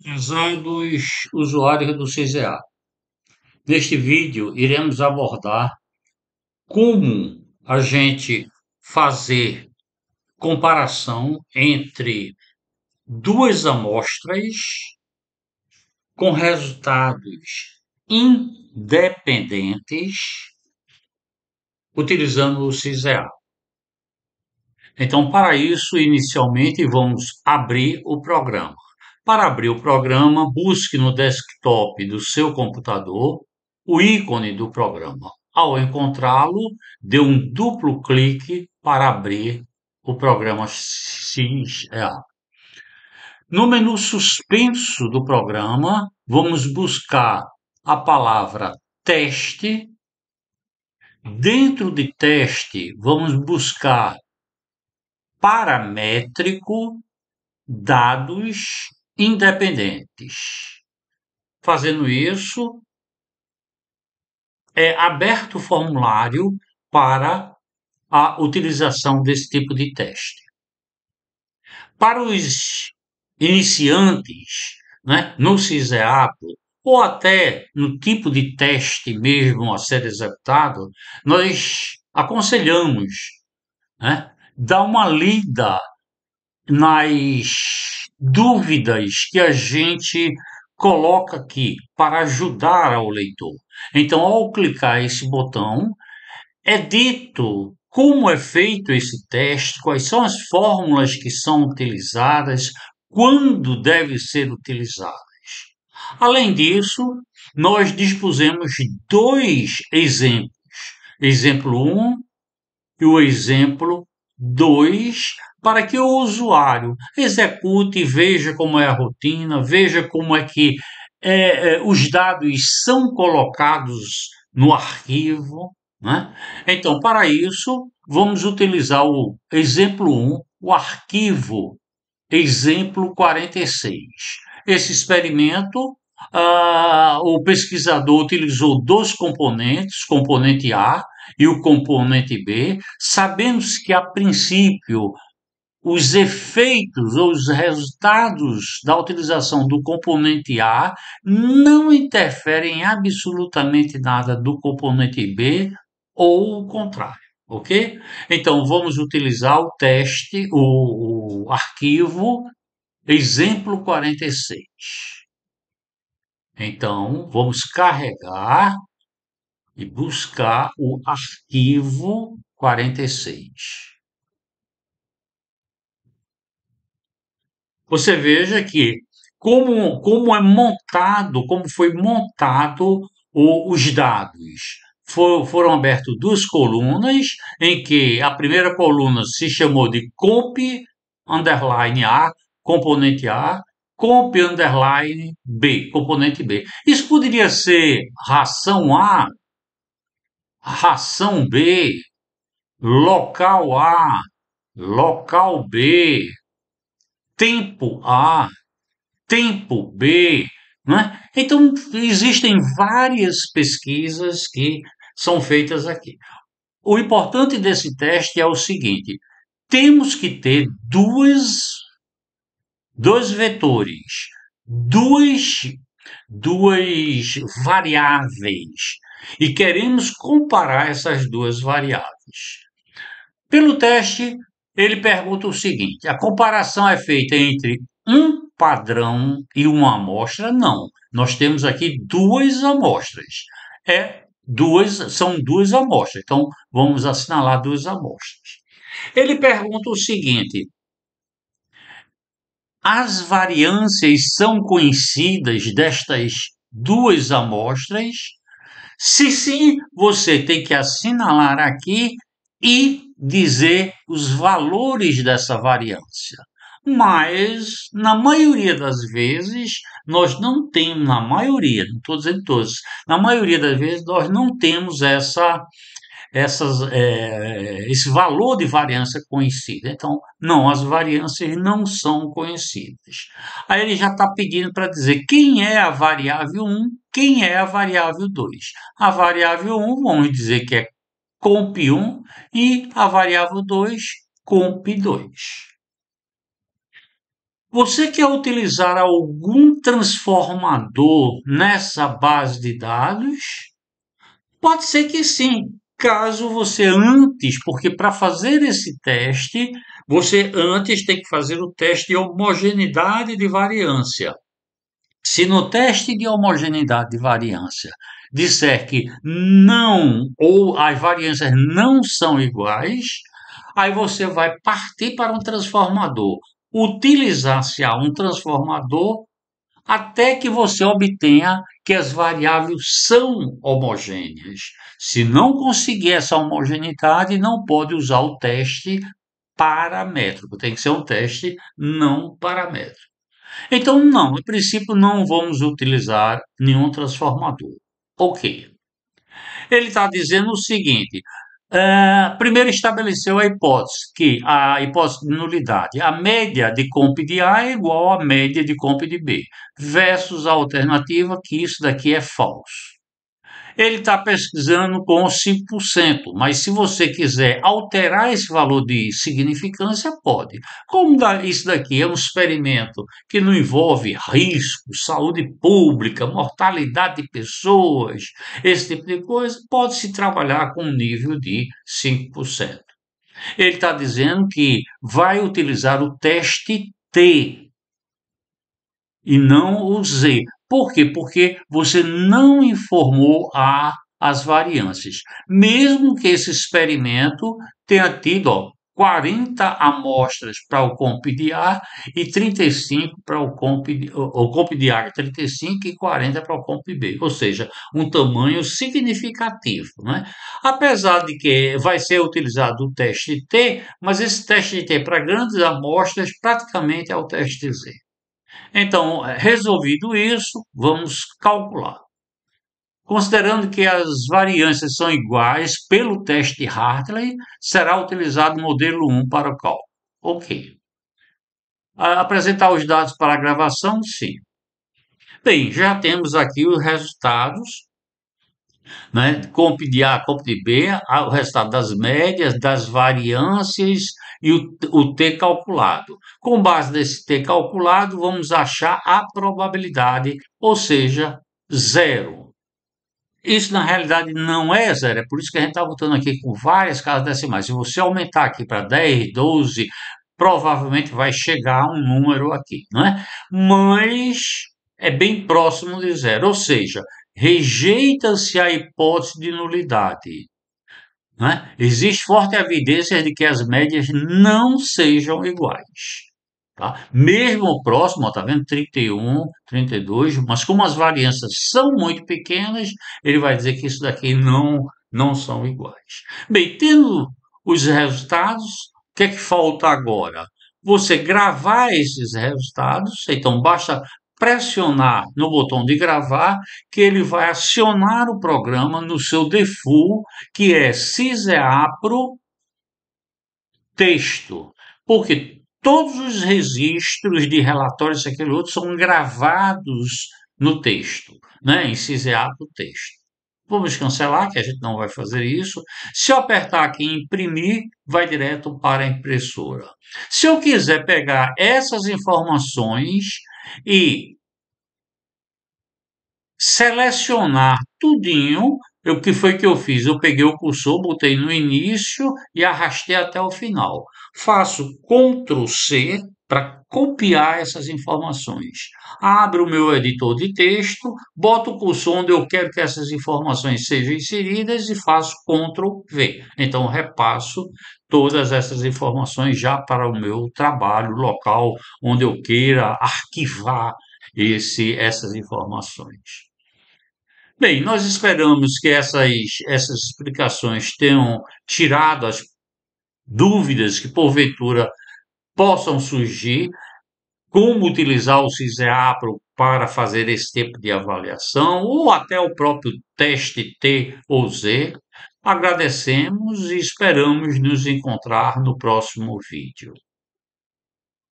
Prezados usuários do CZA, neste vídeo iremos abordar como a gente fazer comparação entre duas amostras com resultados independentes utilizando o CZA. Então, para isso, inicialmente, vamos abrir o programa. Para abrir o programa, busque no desktop do seu computador o ícone do programa. Ao encontrá-lo, dê um duplo clique para abrir o programa XEA. No menu suspenso do programa, vamos buscar a palavra teste. Dentro de teste, vamos buscar paramétrico, dados independentes. Fazendo isso, é aberto o formulário para a utilização desse tipo de teste. Para os iniciantes, né, no CISEAP, ou até no tipo de teste mesmo a ser executado, nós aconselhamos, né, dar uma lida nas dúvidas que a gente coloca aqui para ajudar ao leitor. Então, ao clicar esse botão, é dito como é feito esse teste, quais são as fórmulas que são utilizadas, quando deve ser utilizadas. Além disso, nós dispusemos dois exemplos, exemplo 1 e o exemplo 2, para que o usuário execute e veja como é a rotina, veja como é que os dados são colocados no arquivo, né? Então, para isso, vamos utilizar o exemplo 1, o arquivo exemplo 46. Esse experimento, o pesquisador utilizou dois componentes, componente A e o componente B, sabendo-se que, a princípio, os efeitos ou os resultados da utilização do componente A não interferem em absolutamente nada do componente B ou o contrário, ok? Então, vamos utilizar o teste, o arquivo exemplo 46. Então, vamos carregar e buscar o arquivo 46. Você veja que como é montado, como foi montado os dados. Foram abertas duas colunas, em que a primeira coluna se chamou de comp underline A, componente A, comp underline B, componente B. Isso poderia ser ração A, ração B, local A, local B, tempo A, tempo B, não é? Então, existem várias pesquisas que são feitas aqui. O importante desse teste é o seguinte: temos que ter dois vetores, duas variáveis, e queremos comparar essas duas variáveis. Pelo teste, ele pergunta o seguinte: a comparação é feita entre um padrão e uma amostra? Não. Nós temos aqui duas amostras. São duas amostras. Então, vamos assinalar duas amostras. Ele pergunta o seguinte: as variâncias são conhecidas destas duas amostras? Se sim, você tem que assinalar aqui e dizer os valores dessa variância. Mas, na maioria das vezes, nós não temos, na maioria, não estou dizendo todos, na maioria das vezes nós não temos esse valor de variância conhecida. Então, não, as variâncias não são conhecidas. Aí ele já está pedindo para dizer quem é a variável 1, quem é a variável 2. A variável 1, vamos dizer que é comp1 e a variável 2, comp2. Você quer utilizar algum transformador nessa base de dados? Pode ser que sim, caso você antes, porque para fazer esse teste, você antes tem que fazer o teste de homogeneidade de variância. Se no teste de homogeneidade de variância disser que não, ou as variâncias não são iguais, aí você vai partir para um transformador. Utilizar-se um transformador até que você obtenha que as variáveis são homogêneas. Se não conseguir essa homogeneidade, não pode usar o teste paramétrico. Tem que ser um teste não paramétrico. Então, não, a princípio não vamos utilizar nenhum transformador. Ok. Ele está dizendo o seguinte: primeiro estabeleceu a hipótese de nulidade. A média de comp de A é igual à média de comp de B, versus a alternativa que isso daqui é falso. Ele está pesquisando com 5%, mas se você quiser alterar esse valor de significância, pode. Como isso daqui é um experimento que não envolve risco, saúde pública, mortalidade de pessoas, esse tipo de coisa, pode-se trabalhar com um nível de 5%. Ele está dizendo que vai utilizar o teste T e não o Z. Por quê? Porque você não informou as variâncias. Mesmo que esse experimento tenha tido 40 amostras para o comp de A e 35 para o comp de A, 35 e 40 para o comp B, ou seja, um tamanho significativo, né? Apesar de que vai ser utilizado o teste T, mas esse teste T para grandes amostras praticamente é o teste Z. Então, resolvido isso, vamos calcular. Considerando que as variâncias são iguais pelo teste de Hartley, será utilizado o modelo 1 para o cálculo. Ok. Apresentar os dados para a gravação? Sim. Bem, já temos aqui os resultados, né? Comp de A, comp de B, o resultado das médias, das variâncias e o T calculado. Com base nesse T calculado, vamos achar a probabilidade, ou seja, zero. Isso na realidade não é zero, é por isso que a gente está botando aqui com várias casas decimais. Se você aumentar aqui para 10, 12, provavelmente vai chegar a um número aqui, não é? Mas é bem próximo de zero, ou seja, rejeita-se a hipótese de nulidade. Né? Existe forte evidência de que as médias não sejam iguais. Tá? Mesmo próximo, está vendo? 31, 32, mas como as variâncias são muito pequenas, ele vai dizer que isso daqui não são iguais. Bem, tendo os resultados, o que é que falta agora? Você gravar esses resultados, então basta pressionar no botão de gravar, que ele vai acionar o programa no seu default, que é Ciseapro texto. Porque todos os registros de relatórios e aquele outro são gravados no texto, né? Em Ciseapro texto. Vamos cancelar, que a gente não vai fazer isso. Se eu apertar aqui em imprimir, vai direto para a impressora. Se eu quiser pegar essas informações e selecionar tudinho, o que foi que eu fiz? Eu peguei o cursor, botei no início e arrastei até o final. Faço Ctrl C para copiar essas informações. Abro o meu editor de texto, boto o cursor onde eu quero que essas informações sejam inseridas e faço Ctrl V. Então, repasso todas essas informações já para o meu trabalho local, onde eu queira arquivar essas informações. Bem, nós esperamos que essas explicações tenham tirado as dúvidas que porventura possam surgir, como utilizar o CISEAPRO para fazer esse tipo de avaliação, ou até o próprio teste T ou Z. Agradecemos e esperamos nos encontrar no próximo vídeo.